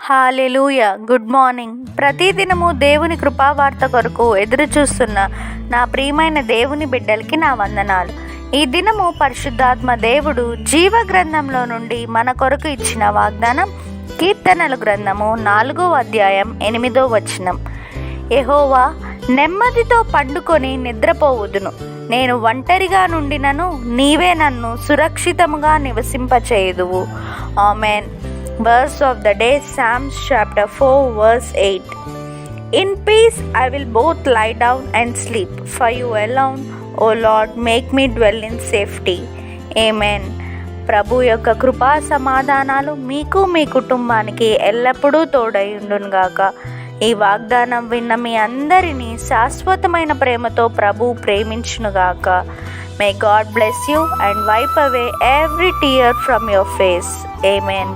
హల్లెలూయా. Good morning. ప్రతిదినము దేవుని కృపావార్త కొరకు ఎదురుచూస్తున్న నా ప్రియమైన దేవుని బిడ్డలకి నా వందనాలు. ఈ దినము పరిశుద్ధాత్మ దేవుడు జీవ గ్రంథంలో నుండి మన కొరకు ఇచ్చిన వాగ్దానం కీర్తనల గ్రంథము 4వ అధ్యాయం 8వ వచనం. యెహోవా, నెమ్మదితో పండుకొని నిద్రపోవుదును, నేను ఒంటరిగా నుండినను నీవే నన్ను సురక్షితముగా నివసింపచేయుదువు. Amen. Verse of the day, Psalms chapter 4 verse 8. In peace I will both lie down and sleep, for you alone, O Lord, make me dwell in safety. Amen. ప్రభు యొక్క కృపా సమాధానాలు మీకు మీ కుటుంబానికి ఎల్లప్పుడూ తోడైండునుగాక. ఈ వాగ్దానం విన్న మీ అందరినీ శాశ్వతమైన ప్రేమతో ప్రభు ప్రేమించునుగాక. May God bless you and wipe away every tear from your face. Amen.